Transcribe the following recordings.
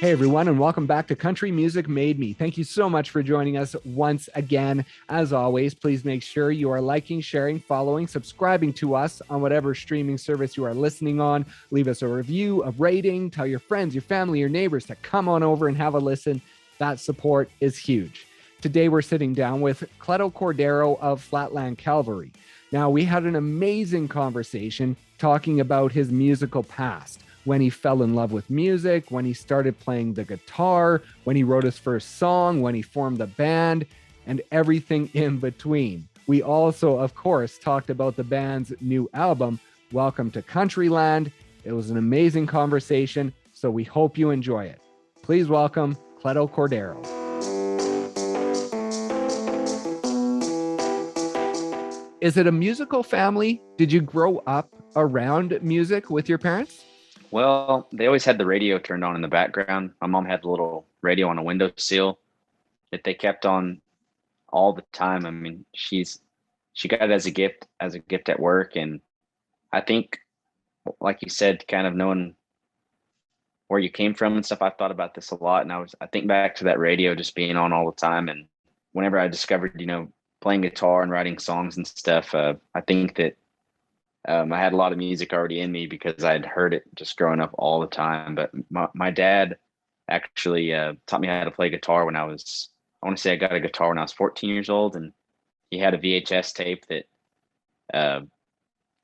Hey everyone, and welcome back to Country Music Made Me. Thank you so much for joining us once again. As always, please make sure you are liking, sharing, following, subscribing to us on whatever streaming service you are listening on. Leave us a review, a rating, tell your friends, your family, your neighbors to come on over and have a listen. That support is huge. Today we're sitting down with Cleto Cordero of Flatland Cavalry. Now, we had an amazing conversation talking about his musical past, when he fell in love with music, when he started playing the guitar, when he wrote his first song, when he formed the band, and everything in between. We also, of course, talked about the band's new album, Welcome to Countryland. It was an amazing conversation, so we hope you enjoy it. Please welcome Cleto Cordero. Is it a musical family? Did you grow up around music with your parents? Well, they always had the radio turned on in the background. My mom had the little radio on a windowsill that they kept on all the time. I mean, she got it as a gift at work. And I think, like you said, kind of knowing where you came from and stuff, I thought about this a lot. And I think back to that radio just being on all the time. And whenever I discovered, playing guitar and writing songs and stuff, I think that I had a lot of music already in me because I had heard it just growing up all the time. But my dad actually taught me how to play guitar when I want to say I got a guitar when I was 14 years old. And he had a VHS tape that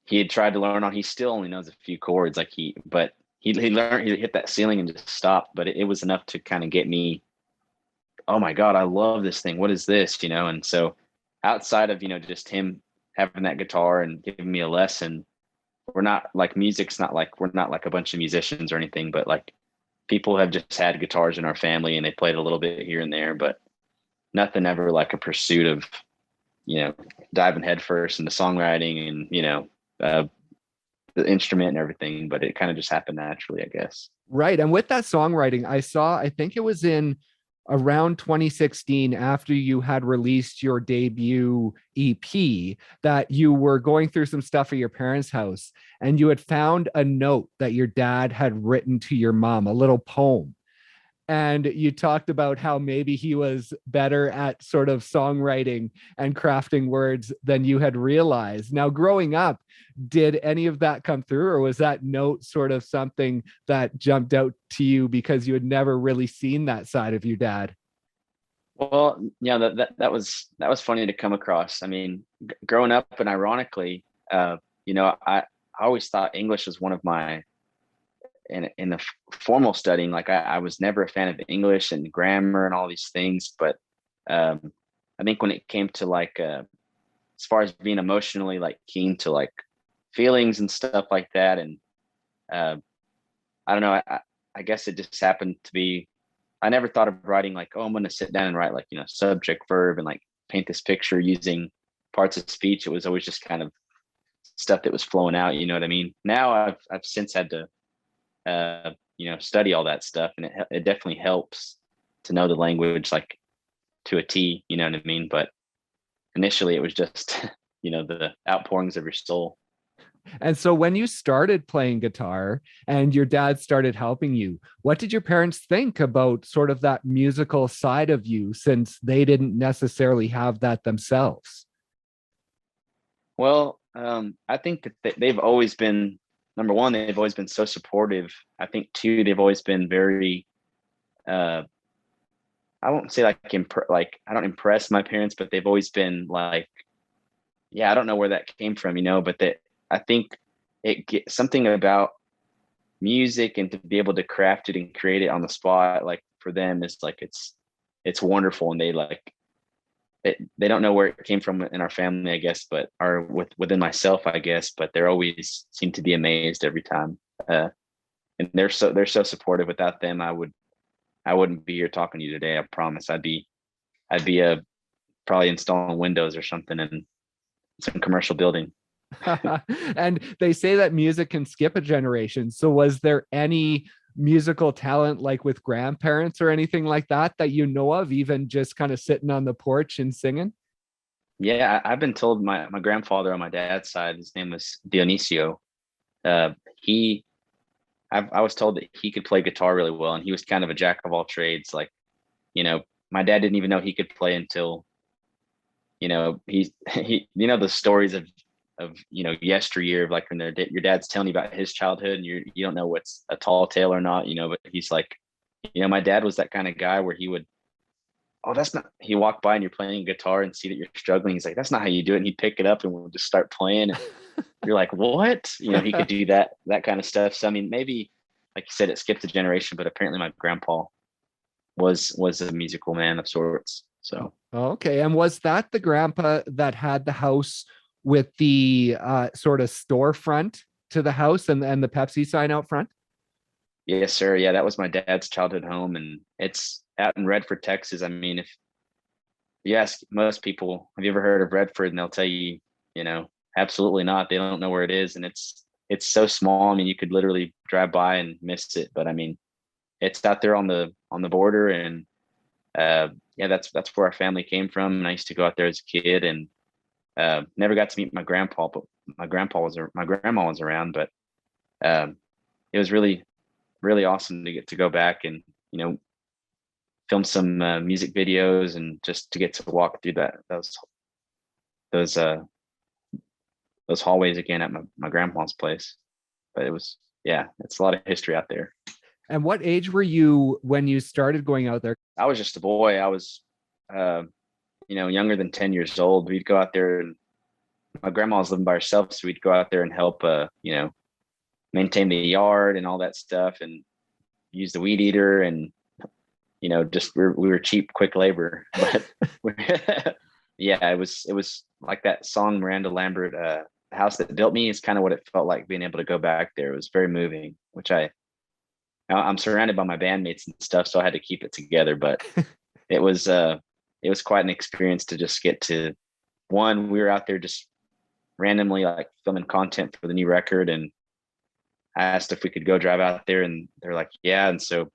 he had tried to learn on. He still only knows a few chords, but he learned, he hit that ceiling and just stopped. But it was enough to kind of get me, oh my God, I love this thing. What is this? And so outside of, just him having that guitar and giving me a lesson, we're not like we're not like a bunch of musicians or anything, but like people have just had guitars in our family and they played a little bit here and there, but nothing ever like a pursuit of, diving headfirst into songwriting and, the instrument and everything, but it kind of just happened naturally, I guess. Right. And with that songwriting, I think it was in around 2016, after you had released your debut EP, that you were going through some stuff at your parents' house and you had found a note that your dad had written to your mom, a little poem. And you talked about how maybe he was better at sort of songwriting and crafting words than you had realized. Now, growing up, did any of that come through, or was that note sort of something that jumped out to you because you had never really seen that side of your dad? Well, yeah, that was funny to come across. I mean, growing up, and ironically, I always thought English was one of my in the formal studying. Like I was never a fan of English and grammar and all these things, but I think when it came to like as far as being emotionally like keen to like feelings and stuff like that, and I don't know, I guess it just happened to be, I never thought of writing like, oh, I'm going to sit down and write like, subject, verb, and like paint this picture using parts of speech. It was always just kind of stuff that was flowing out. You know what I mean? Now I've since had to, study all that stuff, and it definitely helps to know the language like to a T. You know what I mean? But initially, it was just the outpourings of your soul. And so when you started playing guitar and your dad started helping you, what did your parents think about sort of that musical side of you, since they didn't necessarily have that themselves? Well, I think that they've always been, number one, they've always been so supportive. I think two, they've always been very, I won't say like I don't impress my parents, but they've always been like, yeah, I don't know where that came from, but that I think it gets something about music, and to be able to craft it and create it on the spot, like for them, is like it's wonderful, and they don't know where it came from in our family, I guess, but or within myself, I guess, but they're always seem to be amazed every time, and they're so supportive. Without them, I wouldn't be here talking to you today. I promise. I'd be probably installing Windows or something in some commercial building. And they say that music can skip a generation. So was there any musical talent, like with grandparents or anything like that you know of, even just kind of sitting on the porch and singing? Yeah, I've been told my grandfather on my dad's side, his name was Dionisio. He I was told that he could play guitar really well, and he was kind of a jack of all trades. Like, my dad didn't even know he could play until, the stories of yesteryear, of like when your dad's telling you about his childhood, and you don't know what's a tall tale or not, but he's like, my dad was that kind of guy where he would, oh, that's not, he walked by and you're playing guitar and see that you're struggling. He's like, that's not how you do it. And he'd pick it up and we'll just start playing. And you're like, what? He could do that kind of stuff. So, I mean, maybe, like you said, it skipped a generation, but apparently my grandpa was a musical man of sorts. So. Okay. And was that the grandpa that had the house with the sort of storefront to the house and the Pepsi sign out front? Yes, sir. Yeah, that was my dad's childhood home, and it's out in Redford, Texas. I mean, if you ask most people, have you ever heard of Redford? And they'll tell you, absolutely not. They don't know where it is, and it's so small. I mean, you could literally drive by and miss it. But I mean, it's out there on the border, and yeah, that's where our family came from. And I used to go out there as a kid, and never got to meet my grandpa, but my grandma was around. But it was really, really awesome to get to go back and film some music videos, and just to get to walk through those hallways again at my grandpa's place. But it's a lot of history out there. And what age were you when you started going out there? I was just a boy. I was younger than 10 years old. We'd go out there, and my grandma was living by herself, so we'd go out there and help maintain the yard and all that stuff, and use the weed eater, and just we were cheap, quick labor. But yeah, it was like that song, Miranda Lambert, "The House That Built Me," is kind of what it felt like, being able to go back there. It was very moving, which I'm surrounded by my bandmates and stuff, so I had to keep it together. But it was quite an experience to just get to. One, we were out there just randomly like filming content for the new record, and I asked if we could go drive out there, and they're like, yeah. And so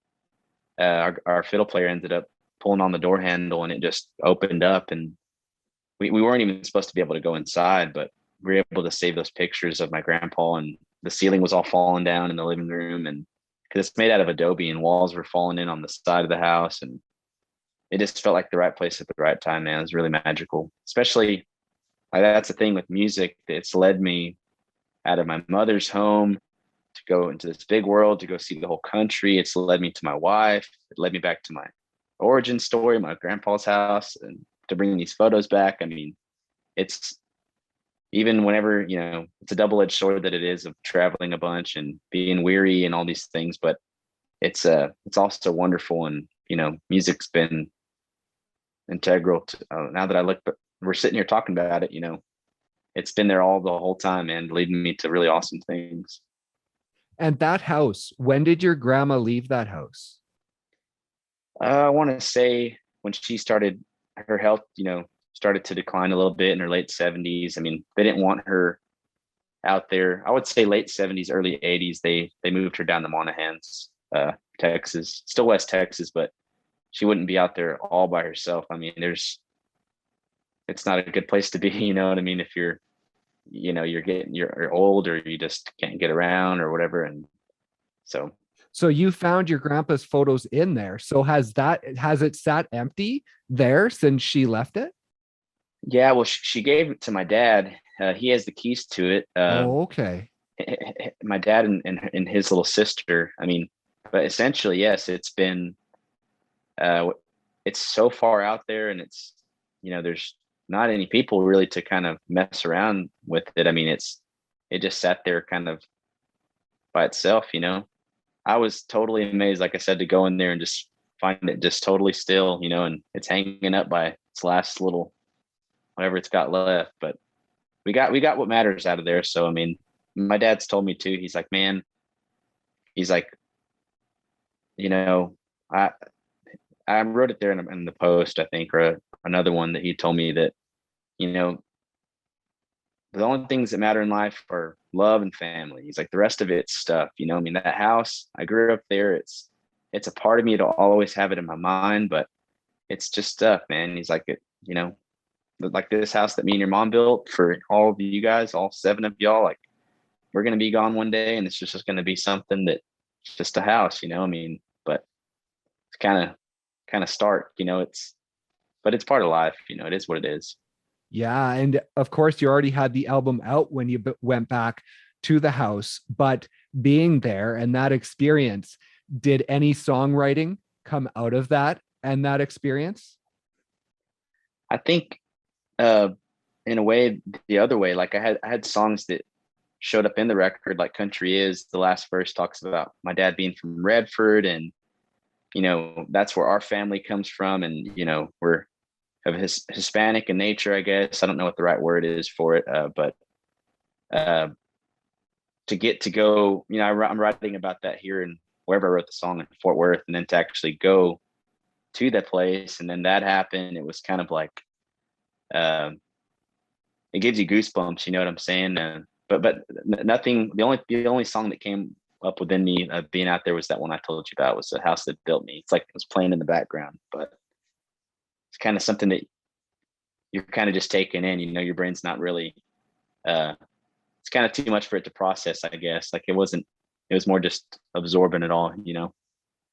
our fiddle player ended up pulling on the door handle, and it just opened up, and we weren't even supposed to be able to go inside, but we were able to save those pictures of my grandpa, and the ceiling was all falling down in the living room, and because it's made out of adobe, and walls were falling in on the side of the house, and it just felt like the right place at the right time, man. It was really magical. Especially, like, that's the thing with music. It's led me out of my mother's home to go into this big world, to go see the whole country. It's led me to my wife. It led me back to my origin story, my grandpa's house, and to bring these photos back. I mean, it's even whenever, it's a double-edged sword that it is, of traveling a bunch and being weary and all these things, but it's also wonderful. And, music's been integral to, now that I look, but we're sitting here talking about it, it's been there the whole time, and leading me to really awesome things. And that house, when did your grandma leave that house? I want to say when she started, her health, started to decline a little bit in her late 70s. I mean, they didn't want her out there. I would say late 70s, early 80s. They moved her down to Monahans, Texas, still West Texas, but she wouldn't be out there all by herself. I mean, it's not a good place to be. You know what I mean? If you're you're old, or you just can't get around or whatever. And so you found your grandpa's photos in there. So has it sat empty there since she left it? Yeah, well, she gave it to my dad. He has the keys to it. Okay. My dad and his little sister. I mean, but essentially, yes, it's been, it's so far out there, and it's, there's not any people really to kind of mess around with it. I mean, it just sat there kind of by itself. I was totally amazed, like I said, to go in there and just find it just totally still, and it's hanging up by its last little, whatever it's got left. But we got what matters out of there. So, I mean, my dad's told me too, he's like, man, he's like, I wrote it there in the post, I think, or another one, that he told me that, the only things that matter in life are love and family. He's like, the rest of it's stuff, I mean, that house, I grew up there. It's a part of me to always have it in my mind, but it's just stuff, man. He's like, like this house that me and your mom built for all of you guys, all 7 of y'all, like, we're going to be gone one day, and it's just going to be something that just a house, I mean, but it's kind of stark, but it's part of life, it is what it is. Yeah. And of course, you already had the album out when you went back to the house, but being there and that experience, did any songwriting come out of that and that experience? I think, uh, in a way, the other way, like I had songs that showed up in the record, like Country Is, the last verse talks about my dad being from Redford, and that's where our family comes from, and we're of Hispanic in nature, I guess. I don't know what the right word is for it, but uh, to get to go, I'm writing about that here and wherever I wrote the song in Fort Worth, and then to actually go to that place, and then that happened. It was kind of like, um, it gives you goosebumps. You know what I'm saying? But nothing. The only song that came up within me being out there was that one I told you about. Was The House That Built Me. It's like it was playing in the background, but it's kind of something that you're kind of just taking in. Your brain's not really. It's kind of too much for it to process, I guess. Like it wasn't. It was more just absorbing it all.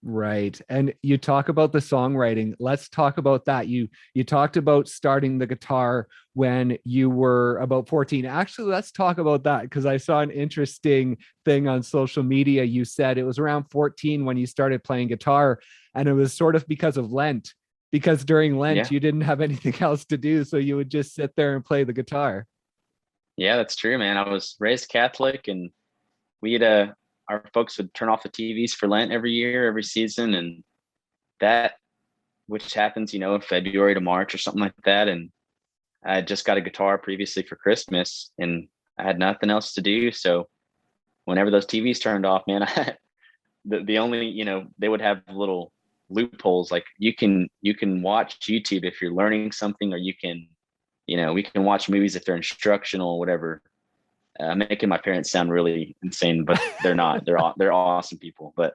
Right. And you talk about the songwriting. Let's talk about that. You talked about starting the guitar when you were about 14. Actually, let's talk about that because I saw an interesting thing on social media. You said it was around 14 when you started playing guitar, and it was sort of because of Lent, because during Lent Yeah. you didn't have anything else to do, so you would just sit there and play the guitar. Yeah, that's true, man. I was raised Catholic, and we'd our folks would turn off the TVs for Lent every year, every season, and that, which happens, February to March or something like that. And I just got a guitar previously for Christmas, and I had nothing else to do. So whenever those TVs turned off, man, the only, they would have little loopholes, like you can watch YouTube if you're learning something, or you can, we can watch movies if they're instructional or whatever. Making my parents sound really insane, but they're not. They're awesome people. But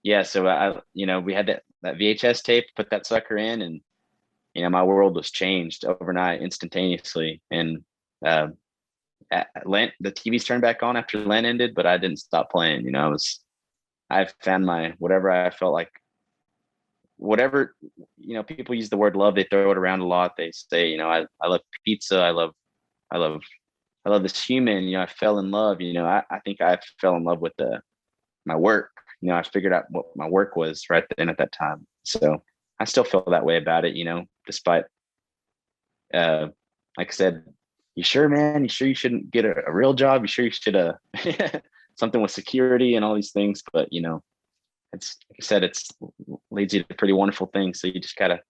yeah, so we had that VHS tape, put that sucker in, and my world was changed overnight, instantaneously. And at Lent, the TVs turned back on after Lent ended, but I didn't stop playing. I found my whatever I felt like. Whatever, people use the word love. They throw it around a lot. They say, I love pizza. I love this human. I fell in love. I think I fell in love with my work. I figured out what my work was right then at that time. So I still feel that way about it. Despite, like I said, you sure, man? You sure you shouldn't get a real job? You sure you should something with security and all these things? But it's like I said, it's leads you to pretty wonderful things. So you just gotta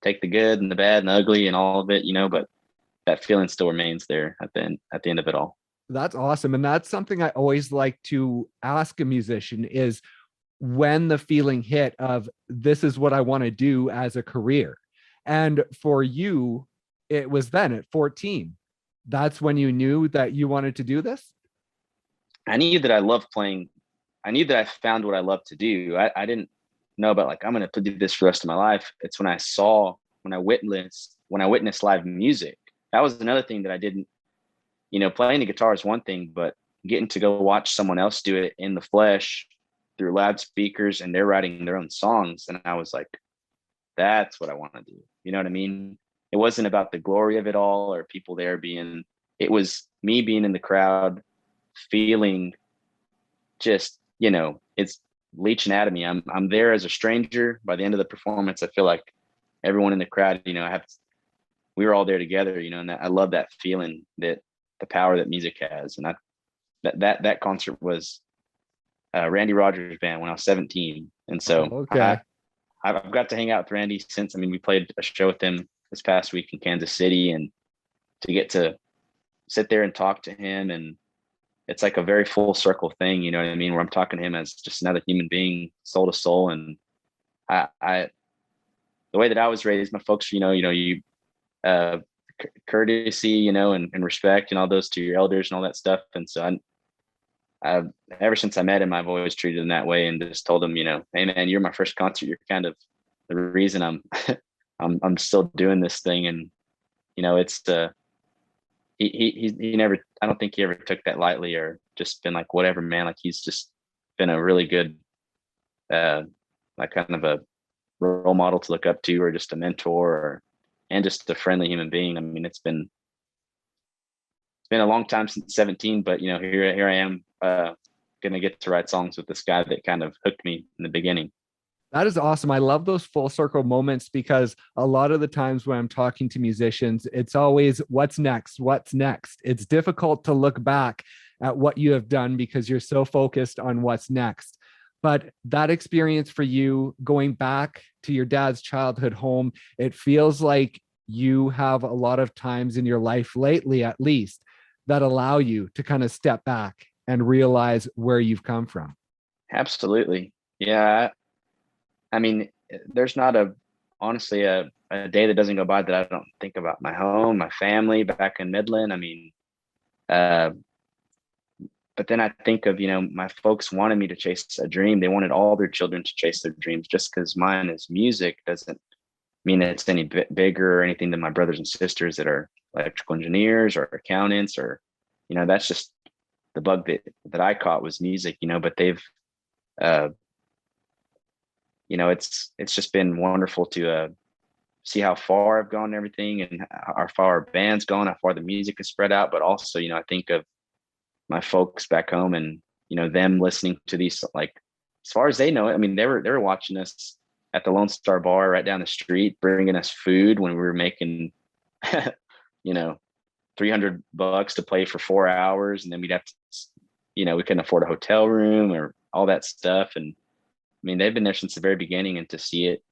take the good and the bad and the ugly and all of it. But that feeling still remains there at the end of it all. That's awesome. And that's something I always like to ask a musician is when the feeling hit of this is what I want to do as a career. And for you, it was then at 14. That's when you knew that you wanted to do this? I knew that I loved playing. I knew that I found what I love to do. I didn't know about like, I'm going to do this for the rest of my life. It's when I witnessed live music. That was another thing that I didn't, playing the guitar is one thing, but getting to go watch someone else do it in the flesh through loudspeakers, and they're writing their own songs. And I was like, that's what I want to do. You know what I mean? It wasn't about the glory of it all or people there it was me being in the crowd, feeling just, it's leeching out of me. I'm there as a stranger. By the end of the performance, I feel like everyone in the crowd, we were all there together, and I love that feeling, that the power that music has. And that concert was Randy Rogers' band when I was 17. And so okay. I've got to hang out with Randy since. I mean, we played a show with him this past week in Kansas City, and to get to sit there and talk to him, and it's like a very full circle thing, you know what I mean? Where I'm talking to him as just another human being, soul to soul. And I the way that I was raised, my folks, you courtesy, and respect, and all those to your elders and all that stuff. And so I've ever since I met him, I've always treated him that way, and just told him, hey man, you're my first concert. You're kind of the reason I'm I'm still doing this thing. And it's he never, I don't think he ever took that lightly, or just been like, whatever, man, like he's just been a really good, like kind of a role model to look up to, or just a mentor, and just a friendly human being. I mean, it's been a long time since 17, but here I am, gonna get to write songs with this guy that kind of hooked me in the beginning. That is awesome. I love those full circle moments, because a lot of the times when I'm talking to musicians, it's always what's next? What's next? It's difficult to look back at what you have done because you're so focused on what's next. But that experience for you, going back to your dad's childhood home, it feels like you have a lot of times in your life lately, at least, that allow you to kind of step back and realize where you've come from. Absolutely. Yeah. I mean, there's not honestly a day that doesn't go by that I don't think about my home, my family back in Midland. I mean, but then I think of, my folks wanted me to chase a dream. They wanted all their children to chase their dreams. Just because mine is music doesn't mean that it's any bigger or anything than my brothers and sisters that are electrical engineers or accountants, or, that's just the bug that I caught was music, but they've, it's just been wonderful to see how far I've gone and everything, and how far our band's gone, how far the music has spread out. But also, I think of my folks back home, and them listening to these, like, as far as they know it, I mean, they were watching us at the Lone Star Bar right down the street, bringing us food when we were making $300 to play for 4 hours, and then we'd have to, we couldn't afford a hotel room or all that stuff. And I mean, they've been there since the very beginning, and to see it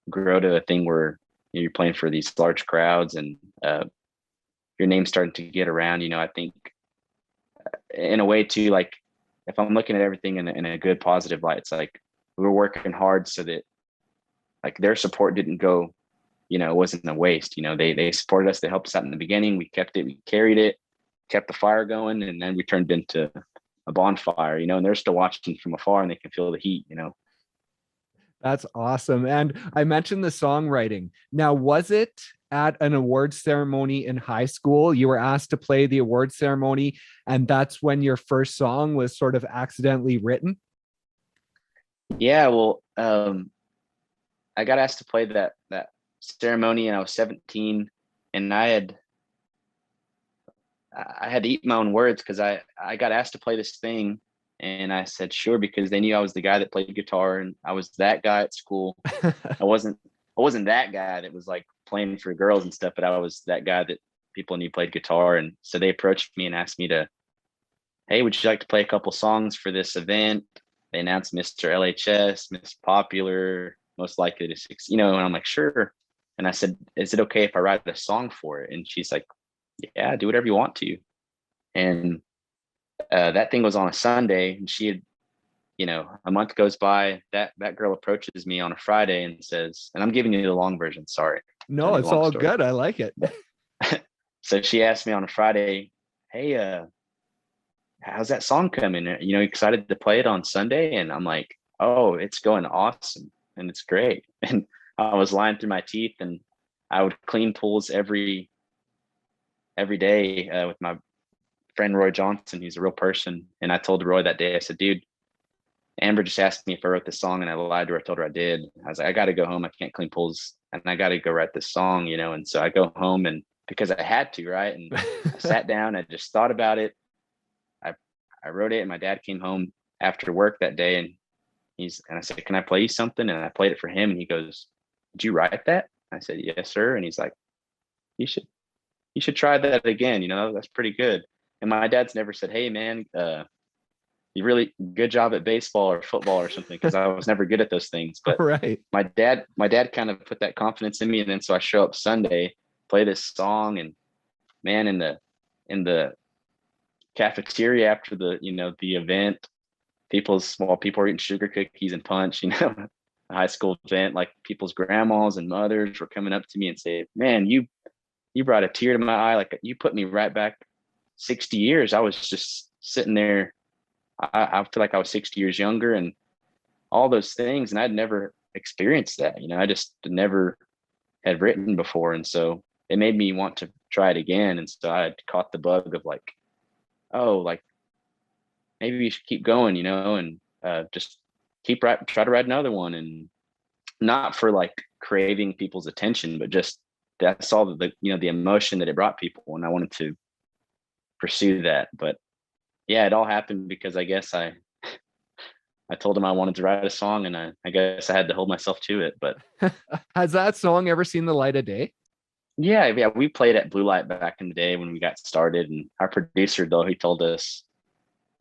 grow to a thing where you're playing for these large crowds, and your name's starting to get around, I think in a way too, like, if I'm looking at everything in a good positive light, it's like we were working hard so that, like, their support didn't go, it wasn't a waste. They supported us, they helped us out in the beginning, we kept it, we carried it, kept the fire going, and then we turned into a bonfire, and they're still watching from afar, and they can feel the heat. That's awesome. And I mentioned the songwriting. Now, was it at an awards ceremony in high school? You were asked to play the awards ceremony, and that's when your first song was sort of accidentally written? Yeah, well, I got asked to play that ceremony, and I was 17, and I had to eat my own words, because I got asked to play this thing, and I said sure, because they knew I was the guy that played guitar, and I was that guy at school. I wasn't that guy that was like playing for girls and stuff, but I was that guy that people knew played guitar. And so they approached me and asked me to, hey, would you like to play a couple songs for this event? They announced Mr. LHS, Miss Popular, most likely to succeed, and I'm like, sure. And I said, is it okay if I write a song for it? And she's like, yeah, do whatever you want to. And that thing was on a Sunday, and she had, a month goes by, that girl approaches me on a Friday and says, and I'm giving you the long version, sorry. No, it's all good. I like it. So she asked me on a Friday, hey, how's that song coming? Excited to play it on Sunday? And I'm like, oh, it's going awesome, and it's great. And I was lying through my teeth, and I would clean pools every day with my friend Roy Johnson. He's a real person. And I told Roy that day, I said, dude, Amber just asked me if I wrote this song, and I lied to her. I told her I did. I was like, I got to go home. I can't clean pools, and I got to go write this song, And so I go home, and because I had to, right? And I sat down, I just thought about it. I wrote it, and my dad came home after work that day, and I said, can I play you something? And I played it for him, and he goes, did you write that? I said, yes, sir. And he's like, you should try that again. That's pretty good. And my dad's never said, hey man, you really good job at baseball or football or something, because I was never good at those things. But right. My dad kind of put that confidence in me. And then so I show up Sunday, play this song, and man, in the cafeteria after the event, people are eating sugar cookies and punch, a high school event, like people's grandmas and mothers were coming up to me and say, man, you brought a tear to my eye. Like, you put me right back 60 years. I was just sitting there. I feel like I was 60 years younger, and all those things. And I'd never experienced that. I just never had written before. And so it made me want to try it again. And so I had caught the bug of like, oh, like maybe you should keep going, and just try to write another one, and not for like craving people's attention, but just that saw the the emotion that it brought people, and I wanted to pursue that. But yeah, it all happened because I guess I told him I wanted to write a song, and I guess I had to hold myself to it. But Has that song ever seen the light of day? yeah, we played at Blue Light back in the day when we got started, and our producer though, he told us,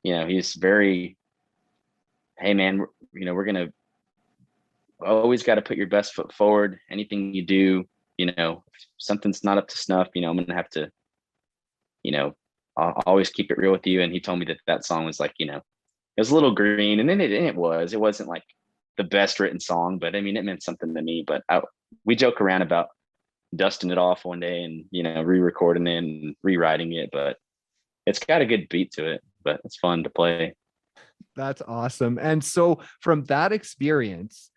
he's very, hey man, we're gonna always got to put your best foot forward. Anything you do, if something's not up to snuff, I'm gonna have to, I'll always keep it real with you. And he told me that song was like, it was a little green, and then it wasn't like the best written song, but I mean, it meant something to me. But we joke around about dusting it off one day and re-recording it and rewriting it, but it's got a good beat to it, but it's fun to play. That's awesome. And so from that experience,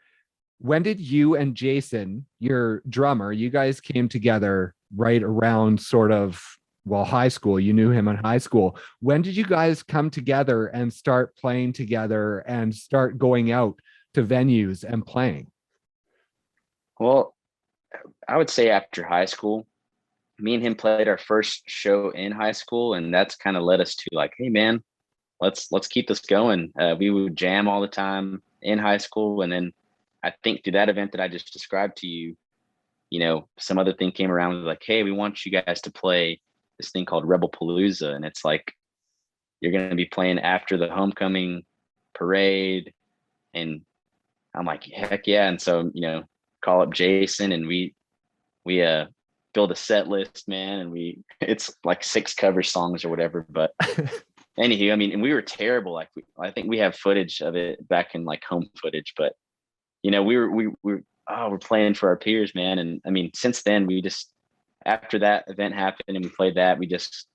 when did you and Jason, your drummer, you guys came together right around sort of, well, high school? You knew him in high school. When did you guys come together and start playing together and start going out to venues and playing? Well, I would say after high school, me and him played our first show in high school, and that's kind of led us to like, hey man, let's keep this going. We would jam all the time in high school, and then I think through that event that I just described to you, some other thing came around, like, hey, we want you guys to play this thing called Rebel Palooza, and it's like you're going to be playing after the homecoming parade. And I'm like, heck yeah. And so call up Jason, and we build a set list, man, and it's like 6 cover songs or whatever. But anywho, I mean, and we were terrible. Like I think we have footage of it back in like home footage, but we're playing for our peers, man. And I mean, since then, we just, after that event happened and we played that, we just,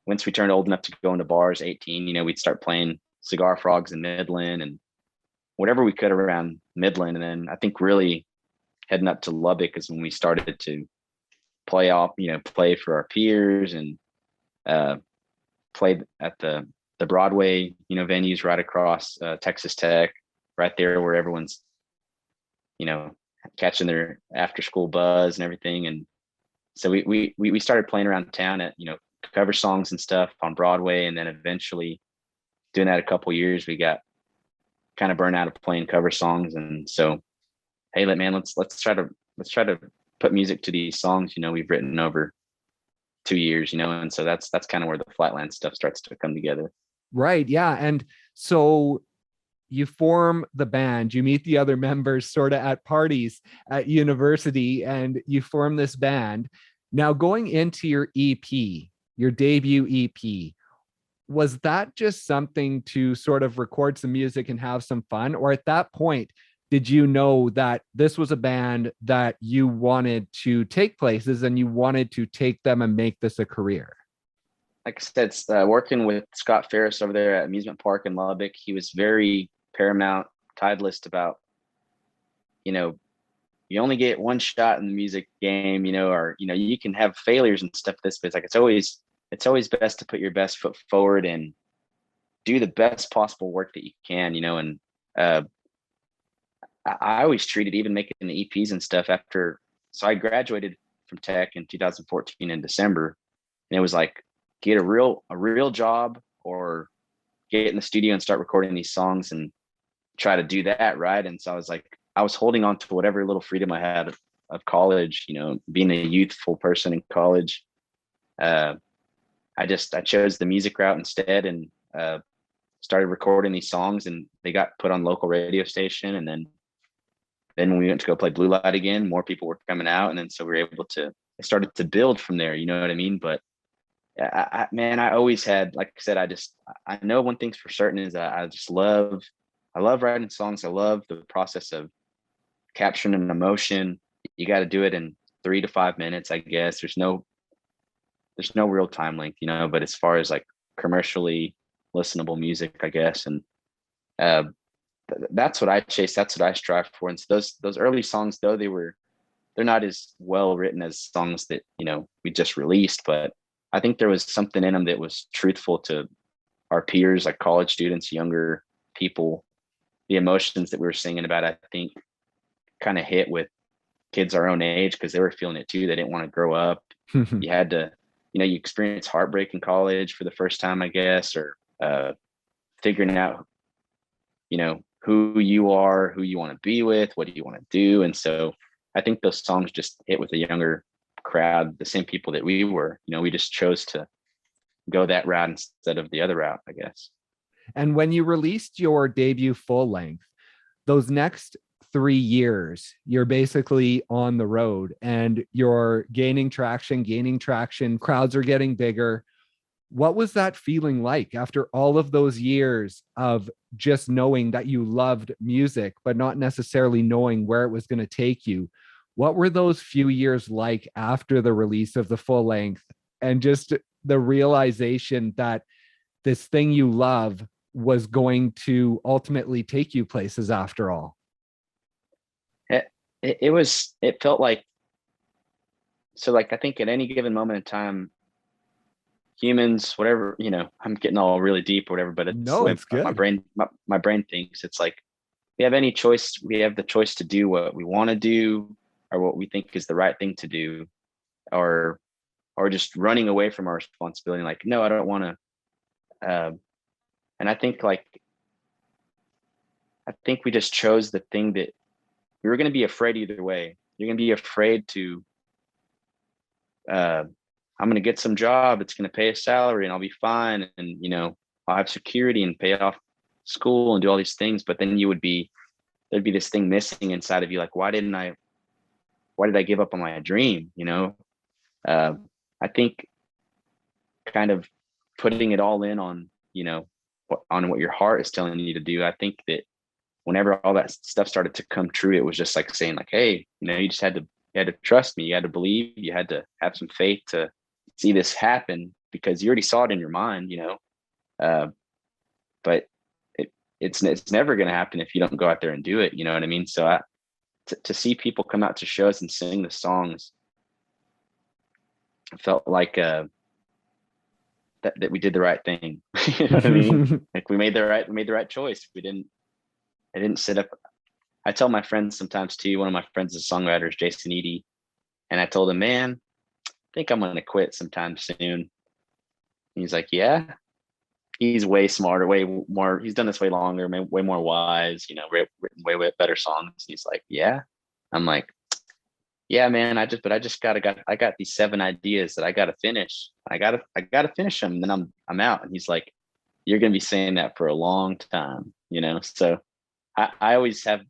once we turned old enough to go into bars, 18, we'd start playing Cigar Frogs in Midland and whatever we could around Midland. And then I think really heading up to Lubbock is when we started to play for our peers, and played at the Broadway, venues right across Texas Tech, right there where everyone's, catching their after school buzz and everything. And so we started playing around town at, cover songs and stuff on Broadway. And then eventually doing that a couple years, we got kind of burned out of playing cover songs. And so, hey, man, let's try to put music to these songs, we've written over 2 years, and so that's kind of where the Flatland stuff starts to come together. Right. Yeah. And so you form the band, you meet the other members sort of at parties at university, and you form this band. Now, going into your EP, your debut EP, was that just something to sort of record some music and have some fun? Or at that point, did you know that this was a band that you wanted to take places and you wanted to take them and make this a career? Like I said, working with Scott Ferris over there at Amusement Park in Lubbock, he was very paramount, Titleist about, you only get one shot in the music game, or, you can have failures and stuff. This, but it's like, it's always best to put your best foot forward and do the best possible work that you can, and I always treated even making the EPs and stuff so I graduated from tech in 2014 in December, and it was like, get a real job or get in the studio and start recording these songs and try to do that. Right. And so I was holding on to whatever little freedom I had of college, being a youthful person in college. I chose the music route instead, and started recording these songs, and they got put on local radio station. And then when we went to go play Blue Light again, more people were coming out. And then so we were able to, it started to build from there, you know what I mean? But I always had, like I said, I know one thing's for certain is that I love writing songs. I love the process of capturing an emotion. You got to do it in 3 to 5 minutes, I guess. There's no real time length, but as far as like commercially listenable music, I guess. And that's what I chase. That's what I strive for. And so those early songs, though, they're not as well written as songs that, we just released, but I think there was something in them that was truthful to our peers, like college students, younger people, the emotions that we were singing about, I think kind of hit with kids our own age, because they were feeling it too. They didn't want to grow up. You had to, you experience heartbreak in college for the first time, I guess, or figuring out, who you are, who you want to be with, what do you want to do. And so I think those songs just hit with a younger crowd, the same people that we were. We just chose to go that route instead of the other route, I guess. And when you released your debut full length, those next 3 years, you're basically on the road and you're gaining traction, crowds are getting bigger. What was that feeling like after all of those years of just knowing that you loved music, but not necessarily knowing where it was going to take you? What were those few years like after the release of the full length, and just the realization that this thing you love was going to ultimately take you places after all? It felt like, so like, I think at any given moment in time, humans, whatever, I'm getting all really deep or whatever, but it's No, it's good. My brain thinks, it's like, we have any choice. We have the choice to do what we want to do, or what we think is the right thing to do, or just running away from our responsibility. Like, no, I don't want to. And I think we just chose the thing that we were going to be afraid either way. You're going to be afraid to, I'm going to get some job. It's going to pay a salary and I'll be fine. And, I'll have security and pay off school and do all these things. But then there'd be this thing missing inside of you. Like, why did I give up on my dream? I think kind of putting it all in on, on what your heart is telling you to do. I think that whenever all that stuff started to come true, it was just like saying, like, hey, you just had to trust me. You had to believe, you had to have some faith to see this happen, because you already saw it in your mind, but it's never going to happen if you don't go out there and do it. You know what I mean? So to see people come out to shows and sing the songs, I felt like that we did the right thing. You know what I mean? Like, we made the right choice. I didn't sit up. I tell my friends sometimes too. One of my friends is a songwriter, Jason Albers, and I told him, man, I think I'm going to quit sometime soon. He's like, yeah. He's way smarter, way more. He's done this way longer, way more wise. Written way better songs. He's like, yeah. I'm like, yeah, man. I got these 7 ideas that I got to finish. I got to finish them, and then I'm out. And he's like, you're going to be saying that for a long time, So I always have.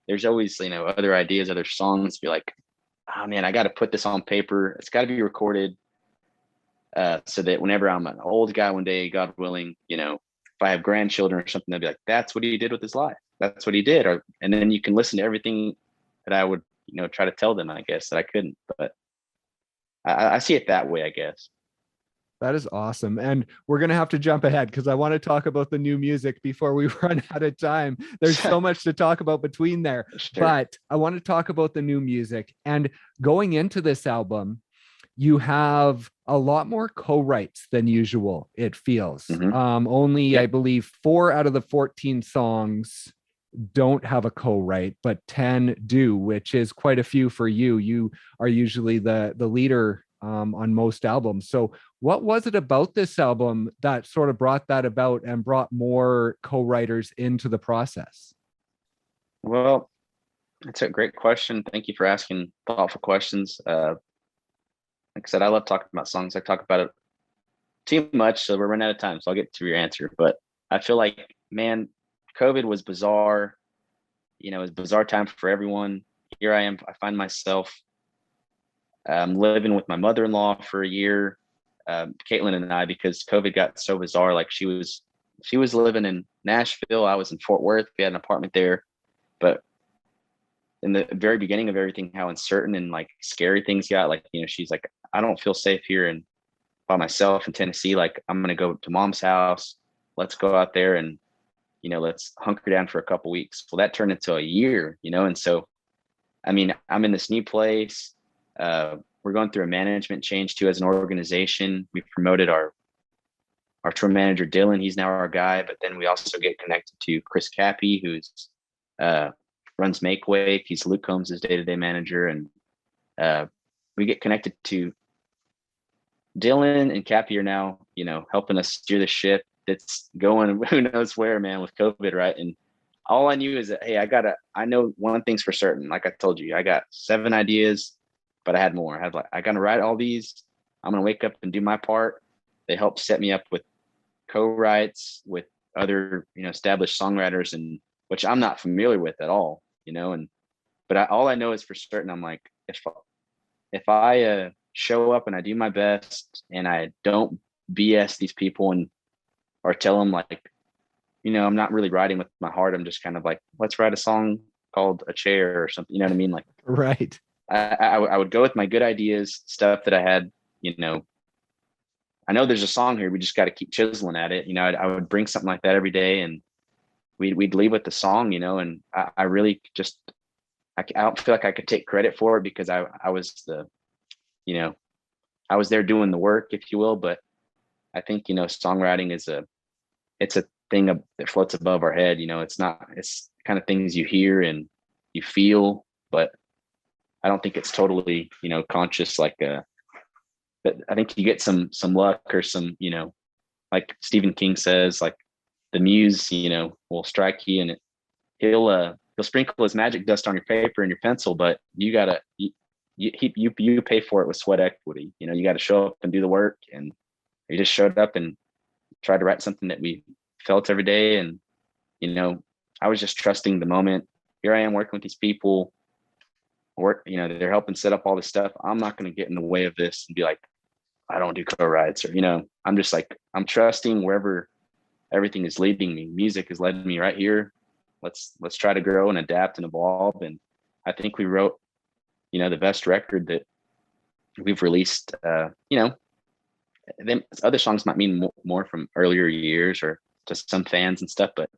There's always, other ideas, other songs. Be like, oh man, I got to put this on paper. It's got to be recorded, so that whenever I'm an old guy one day, God willing, if I have grandchildren or something, they'll be like, that's what he did with his life. That's what he did. And then you can listen to everything that I would, try to tell them, I guess, that I couldn't. But I see it that way, I guess. That is awesome. And we're going to have to jump ahead because I want to talk about the new music before we run out of time. There's so much to talk about between there, sure. But I want to talk about the new music. And going into this album, you have a lot more co-writes than usual, it feels. Mm-hmm. Only, I believe, 4 out of the 14 songs don't have a co-write, but 10 do, which is quite a few for you. You are usually the leader on most albums. So what was it about this album that sort of brought that about and brought more co-writers into the process? Well, that's a great question. Thank you for asking thoughtful questions. Like I said, I love talking about songs. I talk about it too much, so we're running out of time. So I'll get to your answer. But I feel like, man, COVID was bizarre. It was a bizarre time for everyone. Here I am. I find myself living with my mother-in-law for a year, Caitlin and I, because COVID got so bizarre. Like, she was living in Nashville. I was in Fort Worth. We had an apartment there. But in the very beginning of everything, how uncertain and like scary things got, like, she's like, I don't feel safe here and by myself in Tennessee. Like, I'm going to go to mom's house. Let's go out there and, let's hunker down for a couple weeks. Well, that turned into a year, and so, I mean, I'm in this new place. We're going through a management change too as an organization. We promoted our our tour manager, Dylan, he's now our guy. But then we also get connected to Chris Cappy, who's runs Make Wake. He's Luke Combs' day-to-day manager. And we get connected to Dylan and Cappy are now, helping us steer the ship that's going who knows where, man, with COVID, right? And all I knew is that, hey, I know one thing's for certain. Like I told you, I got 7 ideas, but I had more. I got to write all these. I'm going to wake up and do my part. They helped set me up with co-writes with other, established songwriters, and which I'm not familiar with at all, but all I know is for certain, I'm like, if I show up and I do my best and I don't BS these people or tell them like, I'm not really writing with my heart. I'm just kind of like, let's write a song called A Chair or something. You know what I mean? Like, right. I would go with my good ideas, stuff that I had, I know there's a song here. We just got to keep chiseling at it. I would bring something like that every day, and we'd leave with the song, and I really just, I don't feel like I could take credit for it because I was I was there doing the work, if you will. But I think, songwriting it's a thing that floats above our head. It's kind of things you hear and you feel, but I don't think it's totally, conscious. But I think you get some luck or some, like Stephen King says, like the muse, will strike you, and he'll sprinkle his magic dust on your paper and your pencil, but you pay for it with sweat equity. You got to show up and do the work. And we just showed up and tried to write something that we felt every day. And, I was just trusting the moment. Here I am working with these people, they're helping set up all this stuff. I'm not going to get in the way of this and be like, I don't do co-writes, or, I'm just like, I'm trusting wherever everything is leading me. Music is leading me right here. Let's try to grow and adapt and evolve. And I think we wrote, the best record that we've released. Then other songs might mean more from earlier years or to some fans and stuff, but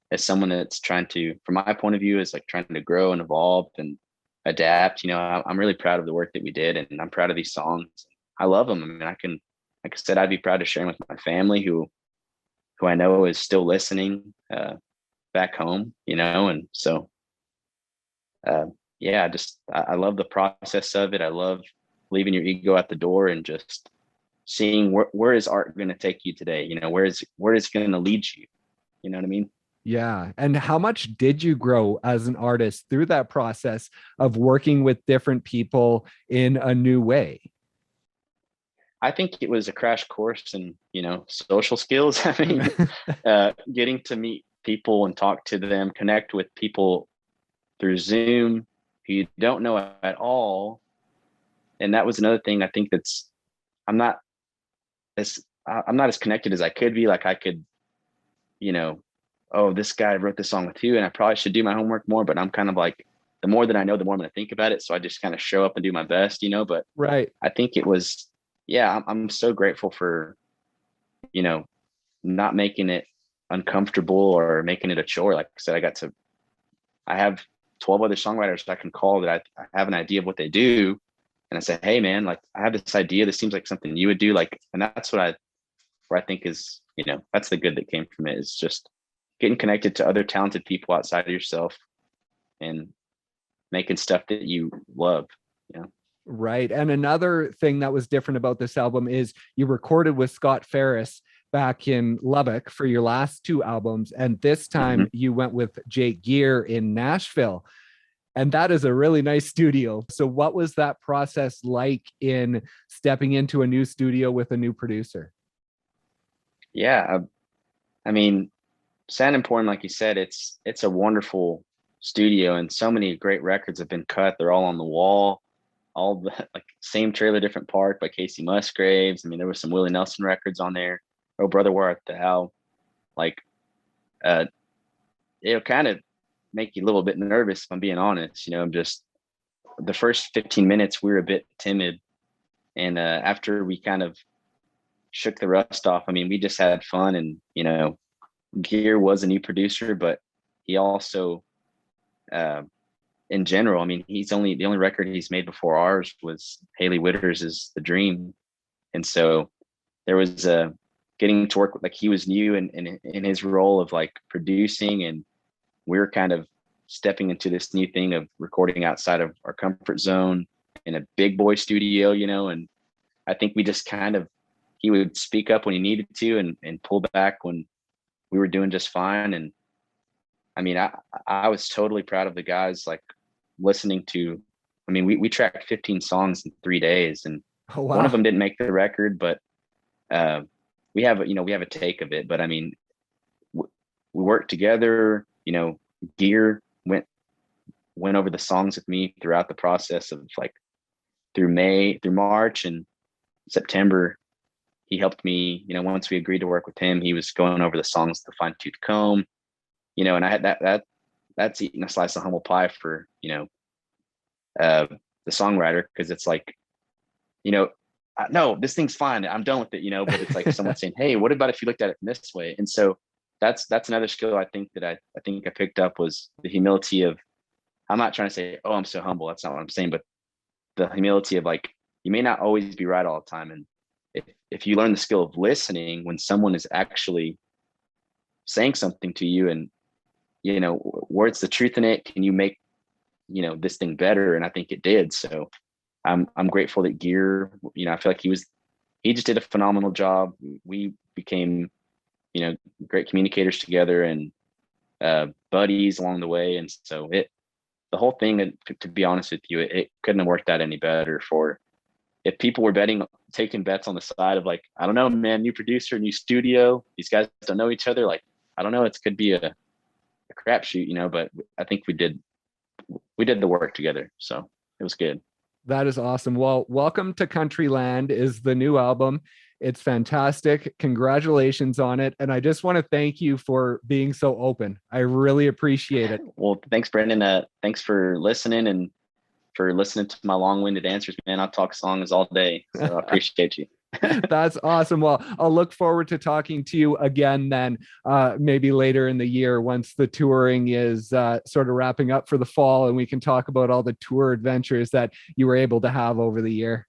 as someone that's trying to, from my point of view, is like trying to grow and evolve and adapt, I'm really proud of the work that we did, and I'm proud of these songs. I love them. I mean, like I said, I'd be proud to share them with my family who I know is still listening back home, and so I love the process of it. I love leaving your ego at the door and just seeing where is art going to take you today? Where is it going to lead you? You know what I mean? Yeah. And how much did you grow as an artist through that process of working with different people in a new way? I think it was a crash course in, social skills. I mean, getting to meet people and talk to them, connect with people through Zoom who you don't know at all. And that was another thing I think I'm not as connected as I could be. Like I could, oh, this guy wrote this song with you, and I probably should do my homework more, but I'm kind of like, the more that I know, the more I'm going to think about it. So I just kind of show up and do my best, but right. I think it was, I'm so grateful for, not making it uncomfortable or making it a chore. Like I said, I have 12 other songwriters I can call that I have an idea of what they do. And I say, hey man, like I have this idea. This seems like something you would do. Like, and that's where I think is, that's the good that came from it, is just getting connected to other talented people outside of yourself and making stuff that you love. Right. And another thing that was different about this album is you recorded with Scott Ferris back in Lubbock for your last 2 albums. And this time you went with Jake Gear in Nashville. And that is a really nice studio. So what was that process like in stepping into a new studio with a new producer? Yeah. I mean, Sound Emporium, like you said, it's a wonderful studio, and so many great records have been cut. They're all on the wall, all the like Same Trailer, Different Park by Casey Musgraves. I mean, there was some Willie Nelson records on there. Oh Brother, Where Art Thou? Like, it'll kind of make you a little bit nervous, if I'm being honest. Just the first 15 minutes, we were a bit timid. And after we kind of shook the rust off, I mean, we just had fun. And, Gear was a new producer, but he also, in general, I mean, the only record he's made before ours was Haley Witter's is The Dream. And so there was getting to work with, like, he was new in his role of like producing, and we were kind of stepping into this new thing of recording outside of our comfort zone in a big boy studio, and I think we just kind of, he would speak up when he needed to and pull back when we were doing just fine. And I mean, I was totally proud of the guys, like, listening to, I mean, we tracked 15 songs in 3 days, and Oh, wow. one of them didn't make the record, but we have a take of it. But I mean, we worked together, Gear went over the songs with me throughout the process of, like, through March and September. He helped me, once we agreed to work with him, he was going over the songs with the fine tooth comb, and I had that's eating a slice of humble pie for, the songwriter. Cause it's like, no, this thing's fine, I'm done with it, but it's like someone saying, hey, what about if you looked at it this way? And so that's another skill I think that I picked up, was the humility of, I'm not trying to say, oh, I'm so humble. That's not what I'm saying, but the humility of, like, you may not always be right all the time. And if you learn the skill of listening when someone is actually saying something to you, and, where's the truth in it? Can you make, this thing better? And I think it did. So I'm grateful that Gear, I feel like he just did a phenomenal job. We became, great communicators together, and buddies along the way. And so the whole thing, to be honest with you, it couldn't have worked out any better. For if people were taking bets on the side of, like, I don't know, man, new producer, new studio, these guys don't know each other, like, I don't know, it could be a crapshoot, but I think we did the work together. So it was good. That is awesome. Well, Welcome to Countryland is the new album. It's fantastic. Congratulations on it. And I just want to thank you for being so open. I really appreciate it. Well, thanks, Brendan. Thanks for listening and for listening to my long-winded answers, man. I'll talk songs all day. So I appreciate you. That's awesome. Well, I'll look forward to talking to you again then, maybe later in the year, once the touring is sort of wrapping up for the fall, and we can talk about all the tour adventures that you were able to have over the year.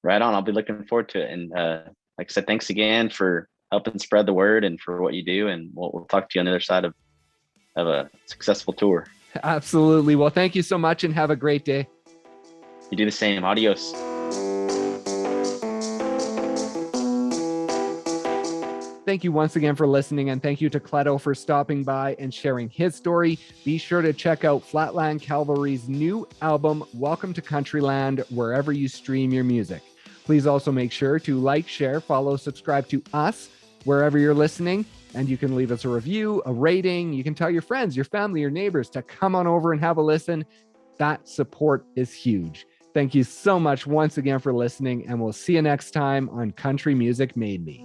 Right on. I'll be looking forward to it. And like I said, thanks again for helping spread the word and for what you do. And we'll talk to you on the other side of a successful tour. Absolutely. Well, thank you so much and have a great day. You do the same. Adios. Thank you once again for listening, and thank you to Cleto for stopping by and sharing his story. Be sure to check out Flatland Cavalry's new album, Welcome to Countryland, wherever you stream your music. Please also make sure to like, share, follow, subscribe to us wherever you're listening, and you can leave us a review, a rating. You can tell your friends, your family, your neighbors to come on over and have a listen. That support is huge. Thank you so much once again for listening, and we'll see you next time on Country Music Made Me.